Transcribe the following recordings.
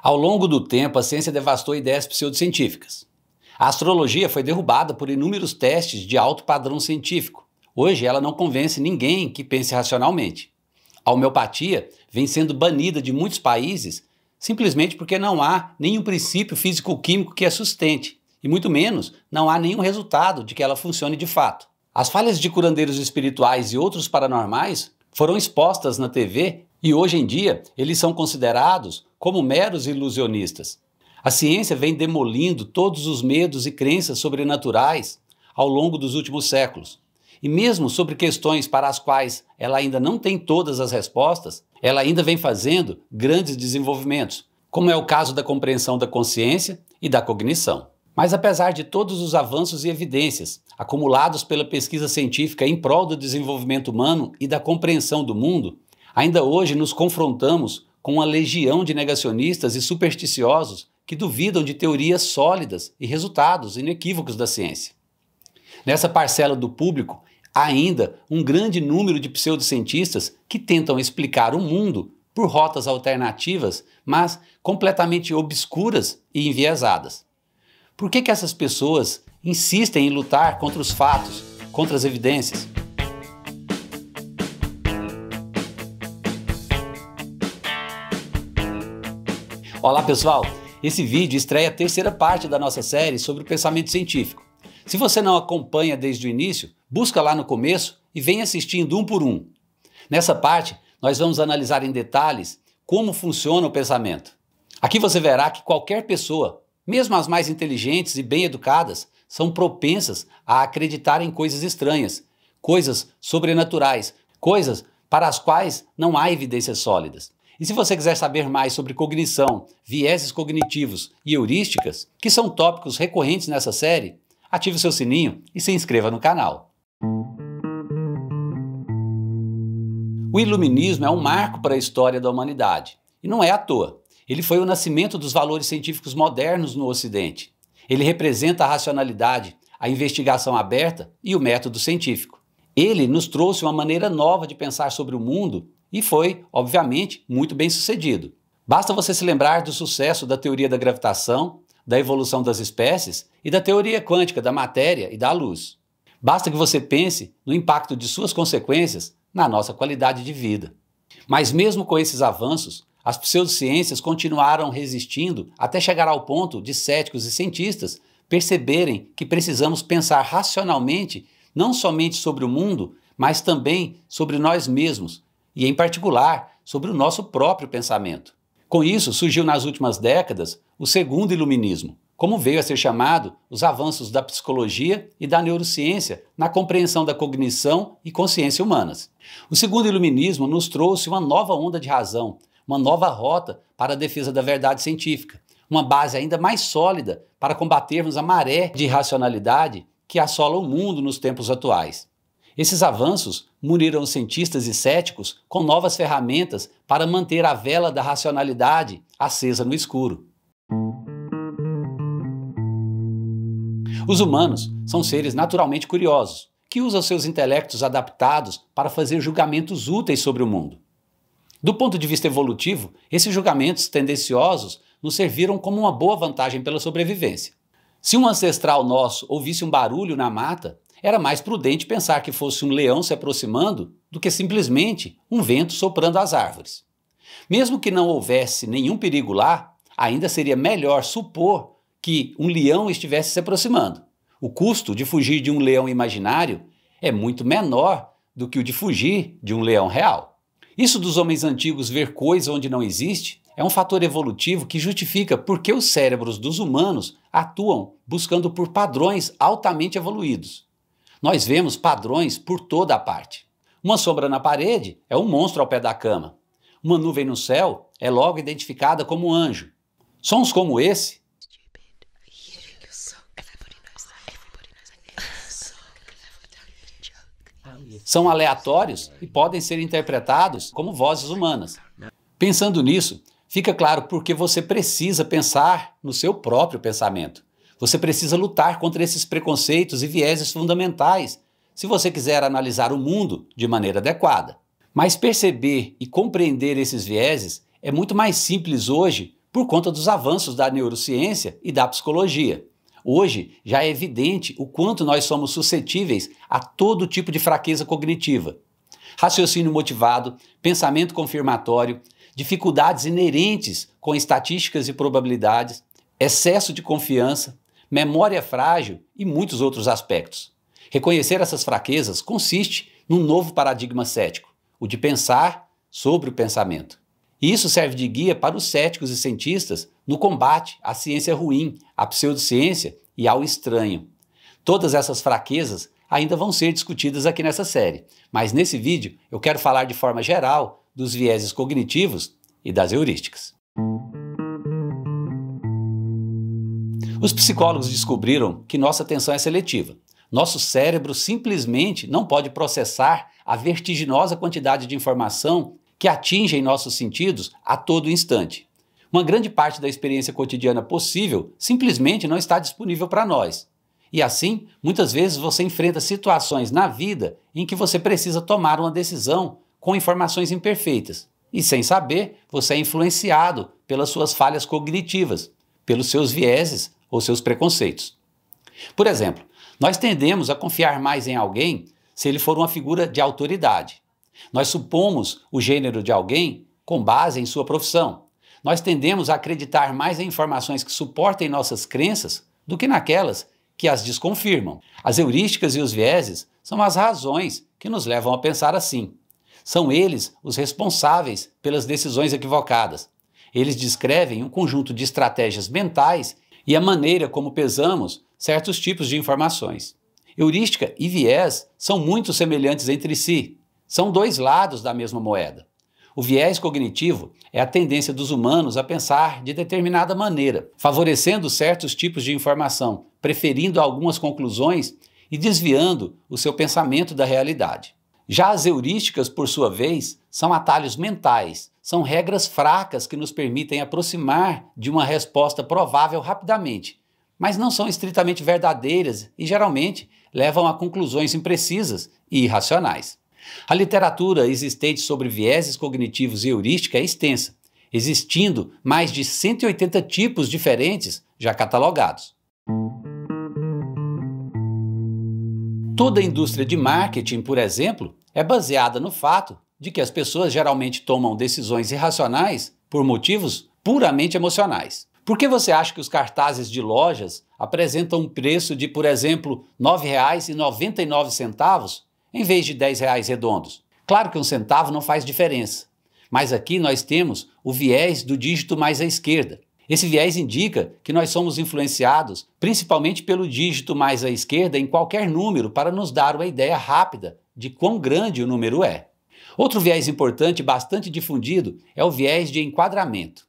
Ao longo do tempo, a ciência devastou ideias pseudocientíficas. A astrologia foi derrubada por inúmeros testes de alto padrão científico. Hoje, ela não convence ninguém que pense racionalmente. A homeopatia vem sendo banida de muitos países simplesmente porque não há nenhum princípio físico-químico que a sustente, e muito menos não há nenhum resultado de que ela funcione de fato. As falhas de curandeiros espirituais e outros paranormais foram expostas na TV e hoje em dia eles são considerados como meros ilusionistas. A ciência vem demolindo todos os medos e crenças sobrenaturais ao longo dos últimos séculos. E mesmo sobre questões para as quais ela ainda não tem todas as respostas, ela ainda vem fazendo grandes desenvolvimentos, como é o caso da compreensão da consciência e da cognição. Mas apesar de todos os avanços e evidências acumulados pela pesquisa científica em prol do desenvolvimento humano e da compreensão do mundo, ainda hoje nos confrontamos com uma legião de negacionistas e supersticiosos que duvidam de teorias sólidas e resultados inequívocos da ciência. Nessa parcela do público, há ainda um grande número de pseudocientistas que tentam explicar o mundo por rotas alternativas, mas completamente obscuras e enviesadas. Por que essas pessoas insistem em lutar contra os fatos, contra as evidências? Olá pessoal, esse vídeo estreia a terceira parte da nossa série sobre o pensamento científico. Se você não acompanha desde o início, busca lá no começo e vem assistindo um por um. Nessa parte, nós vamos analisar em detalhes como funciona o pensamento. Aqui você verá que qualquer pessoa, mesmo as mais inteligentes e bem educadas, são propensas a acreditar em coisas estranhas, coisas sobrenaturais, coisas para as quais não há evidências sólidas. E se você quiser saber mais sobre cognição, vieses cognitivos e heurísticas, que são tópicos recorrentes nessa série, ative o seu sininho e se inscreva no canal. O iluminismo é um marco para a história da humanidade, e não é à toa. Ele foi o nascimento dos valores científicos modernos no Ocidente. Ele representa a racionalidade, a investigação aberta e o método científico. Ele nos trouxe uma maneira nova de pensar sobre o mundo e foi, obviamente, muito bem sucedido. Basta você se lembrar do sucesso da teoria da gravitação, da evolução das espécies e da teoria quântica da matéria e da luz. Basta que você pense no impacto de suas consequências na nossa qualidade de vida. Mas mesmo com esses avanços, as pseudociências continuaram resistindo até chegar ao ponto de céticos e cientistas perceberem que precisamos pensar racionalmente não somente sobre o mundo, mas também sobre nós mesmos e, em particular, sobre o nosso próprio pensamento. Com isso, surgiu nas últimas décadas o segundo iluminismo, como veio a ser chamado os avanços da psicologia e da neurociência na compreensão da cognição e consciência humanas. O segundo iluminismo nos trouxe uma nova onda de razão, uma nova rota para a defesa da verdade científica, uma base ainda mais sólida para combatermos a maré de irracionalidade que assola o mundo nos tempos atuais. Esses avanços muniram os cientistas e céticos com novas ferramentas para manter a vela da racionalidade acesa no escuro. Os humanos são seres naturalmente curiosos, que usam seus intelectos adaptados para fazer julgamentos úteis sobre o mundo. Do ponto de vista evolutivo, esses julgamentos tendenciosos nos serviram como uma boa vantagem pela sobrevivência. Se um ancestral nosso ouvisse um barulho na mata, era mais prudente pensar que fosse um leão se aproximando do que simplesmente um vento soprando as árvores. Mesmo que não houvesse nenhum perigo lá, ainda seria melhor supor que um leão estivesse se aproximando. O custo de fugir de um leão imaginário é muito menor do que o de fugir de um leão real. Isso dos homens antigos ver coisa onde não existe é um fator evolutivo que justifica por que os cérebros dos humanos atuam buscando por padrões altamente evoluídos. Nós vemos padrões por toda a parte. Uma sombra na parede é um monstro ao pé da cama. Uma nuvem no céu é logo identificada como um anjo. Sons como esse são aleatórios e podem ser interpretados como vozes humanas. Pensando nisso, fica claro por que você precisa pensar no seu próprio pensamento. Você precisa lutar contra esses preconceitos e vieses fundamentais se você quiser analisar o mundo de maneira adequada. Mas perceber e compreender esses vieses é muito mais simples hoje por conta dos avanços da neurociência e da psicologia. Hoje já é evidente o quanto nós somos suscetíveis a todo tipo de fraqueza cognitiva. Raciocínio motivado, pensamento confirmatório, dificuldades inerentes com estatísticas e probabilidades, excesso de confiança, memória frágil e muitos outros aspectos. Reconhecer essas fraquezas consiste num novo paradigma cético, o de pensar sobre o pensamento. E isso serve de guia para os céticos e cientistas no combate à ciência ruim, à pseudociência e ao estranho. Todas essas fraquezas ainda vão ser discutidas aqui nessa série, mas nesse vídeo eu quero falar de forma geral dos vieses cognitivos e das heurísticas. Os psicólogos descobriram que nossa atenção é seletiva. Nosso cérebro simplesmente não pode processar a vertiginosa quantidade de informação que atingem nossos sentidos a todo instante. Uma grande parte da experiência cotidiana possível simplesmente não está disponível para nós. E assim, muitas vezes você enfrenta situações na vida em que você precisa tomar uma decisão com informações imperfeitas. E sem saber, você é influenciado pelas suas falhas cognitivas, pelos seus vieses ou seus preconceitos. Por exemplo, nós tendemos a confiar mais em alguém se ele for uma figura de autoridade. Nós supomos o gênero de alguém com base em sua profissão. Nós tendemos a acreditar mais em informações que suportem nossas crenças do que naquelas que as desconfirmam. As heurísticas e os vieses são as razões que nos levam a pensar assim. São eles os responsáveis pelas decisões equivocadas. Eles descrevem um conjunto de estratégias mentais e a maneira como pesamos certos tipos de informações. Heurística e viés são muito semelhantes entre si. São dois lados da mesma moeda. O viés cognitivo é a tendência dos humanos a pensar de determinada maneira, favorecendo certos tipos de informação, preferindo algumas conclusões e desviando o seu pensamento da realidade. Já as heurísticas, por sua vez, são atalhos mentais, são regras fracas que nos permitem aproximar de uma resposta provável rapidamente, mas não são estritamente verdadeiras e geralmente levam a conclusões imprecisas e irracionais. A literatura existente sobre vieses cognitivos e heurística é extensa, existindo mais de 180 tipos diferentes já catalogados. Toda a indústria de marketing, por exemplo, é baseada no fato de que as pessoas geralmente tomam decisões irracionais por motivos puramente emocionais. Por que você acha que os cartazes de lojas apresentam um preço de, por exemplo, R$ 9,99 em vez de R$ 10 redondos? Claro que um centavo não faz diferença, mas aqui nós temos o viés do dígito mais à esquerda. Esse viés indica que nós somos influenciados principalmente pelo dígito mais à esquerda em qualquer número para nos dar uma ideia rápida de quão grande o número é. Outro viés importante e bastante difundido é o viés de enquadramento.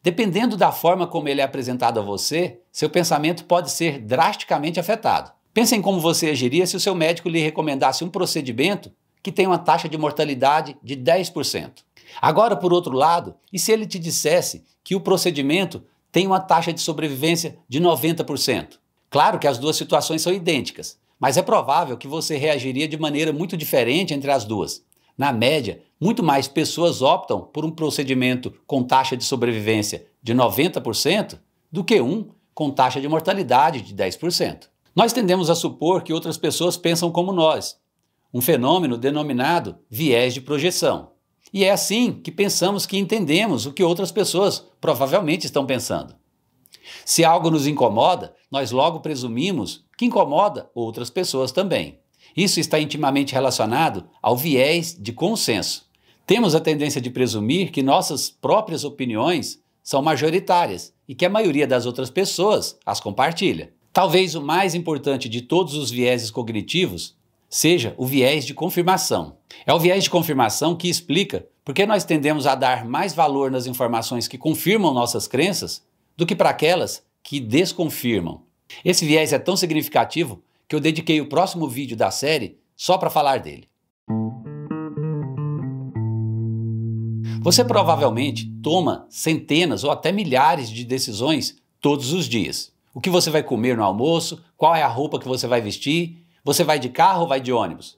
Dependendo da forma como ele é apresentado a você, seu pensamento pode ser drasticamente afetado. Pense em como você agiria se o seu médico lhe recomendasse um procedimento que tem uma taxa de mortalidade de 10%. Agora, por outro lado, e se ele te dissesse que o procedimento tem uma taxa de sobrevivência de 90%? Claro que as duas situações são idênticas, mas é provável que você reagiria de maneira muito diferente entre as duas. Na média, muito mais pessoas optam por um procedimento com taxa de sobrevivência de 90% do que um com taxa de mortalidade de 10%. Nós tendemos a supor que outras pessoas pensam como nós, um fenômeno denominado viés de projeção. E é assim que pensamos que entendemos o que outras pessoas provavelmente estão pensando. Se algo nos incomoda, nós logo presumimos que incomoda outras pessoas também. Isso está intimamente relacionado ao viés de consenso. Temos a tendência de presumir que nossas próprias opiniões são majoritárias e que a maioria das outras pessoas as compartilha. Talvez o mais importante de todos os vieses cognitivos seja o viés de confirmação. É o viés de confirmação que explica por que nós tendemos a dar mais valor nas informações que confirmam nossas crenças do que para aquelas que desconfirmam. Esse viés é tão significativo que eu dediquei o próximo vídeo da série só para falar dele. Você provavelmente toma centenas ou até milhares de decisões todos os dias. O que você vai comer no almoço, qual é a roupa que você vai vestir, você vai de carro ou vai de ônibus?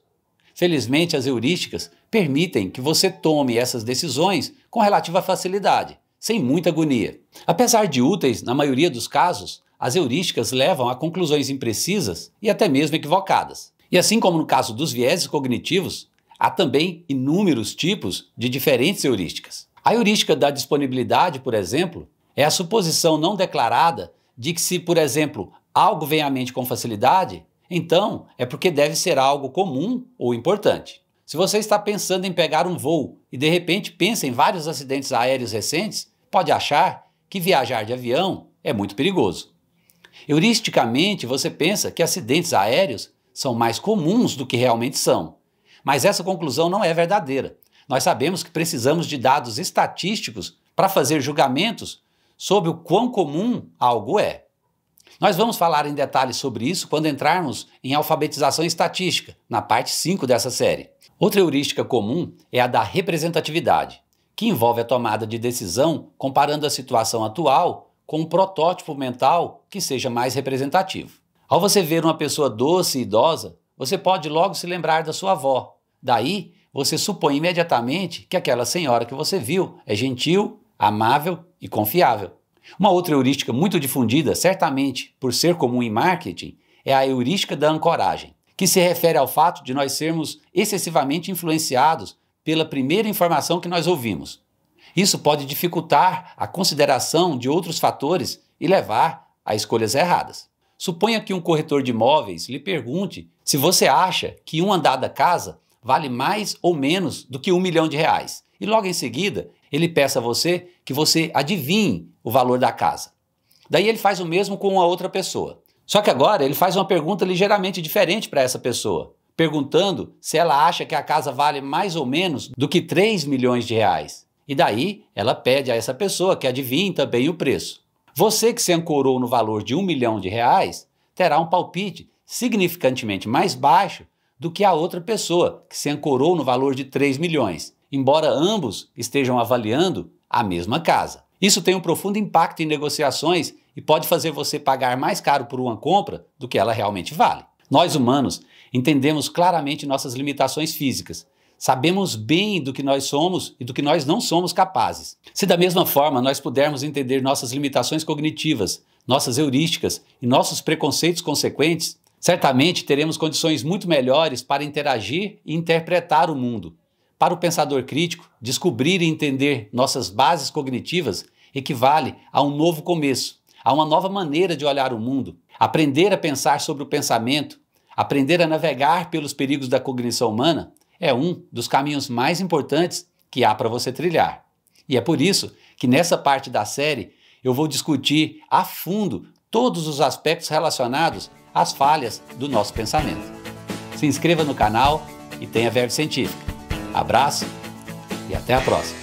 Felizmente, as heurísticas permitem que você tome essas decisões com relativa facilidade, sem muita agonia. Apesar de úteis, na maioria dos casos, as heurísticas levam a conclusões imprecisas e até mesmo equivocadas. E assim como no caso dos vieses cognitivos, há também inúmeros tipos de diferentes heurísticas. A heurística da disponibilidade, por exemplo, é a suposição não declarada de que se, por exemplo, algo vem à mente com facilidade, então é porque deve ser algo comum ou importante. Se você está pensando em pegar um voo e de repente pensa em vários acidentes aéreos recentes, pode achar que viajar de avião é muito perigoso. Heuristicamente, você pensa que acidentes aéreos são mais comuns do que realmente são. Mas essa conclusão não é verdadeira. Nós sabemos que precisamos de dados estatísticos para fazer julgamentos sobre o quão comum algo é. Nós vamos falar em detalhes sobre isso quando entrarmos em alfabetização estatística, na parte 5 dessa série. Outra heurística comum é a da representatividade, que envolve a tomada de decisão comparando a situação atual com um protótipo mental que seja mais representativo. Ao você ver uma pessoa doce e idosa, você pode logo se lembrar da sua avó. Daí, você supõe imediatamente que aquela senhora que você viu é gentil, amável e confiável. Uma outra heurística muito difundida, certamente por ser comum em marketing, é a heurística da ancoragem, que se refere ao fato de nós sermos excessivamente influenciados pela primeira informação que nós ouvimos. Isso pode dificultar a consideração de outros fatores e levar a escolhas erradas. Suponha que um corretor de imóveis lhe pergunte se você acha que um andar da casa vale mais ou menos do que R$1 milhão e logo em seguida ele peça a você que você adivinhe o valor da casa. Daí ele faz o mesmo com uma outra pessoa. Só que agora ele faz uma pergunta ligeiramente diferente para essa pessoa, perguntando se ela acha que a casa vale mais ou menos do que R$3 milhões. E daí ela pede a essa pessoa que adivinhe também o preço. Você que se ancorou no valor de R$1 milhão terá um palpite significantemente mais baixo do que a outra pessoa que se ancorou no valor de 3 milhões, embora ambos estejam avaliando a mesma casa. Isso tem um profundo impacto em negociações e pode fazer você pagar mais caro por uma compra do que ela realmente vale. Nós humanos entendemos claramente nossas limitações físicas. Sabemos bem do que nós somos e do que nós não somos capazes. Se da mesma forma nós pudermos entender nossas limitações cognitivas, nossas heurísticas e nossos preconceitos consequentes, certamente teremos condições muito melhores para interagir e interpretar o mundo. Para o pensador crítico, descobrir e entender nossas bases cognitivas equivale a um novo começo, a uma nova maneira de olhar o mundo. Aprender a pensar sobre o pensamento, aprender a navegar pelos perigos da cognição humana é um dos caminhos mais importantes que há para você trilhar. E é por isso que nessa parte da série eu vou discutir a fundo todos os aspectos relacionados às falhas do nosso pensamento. Se inscreva no canal e tenha Verve Científica. Abraço e até a próxima!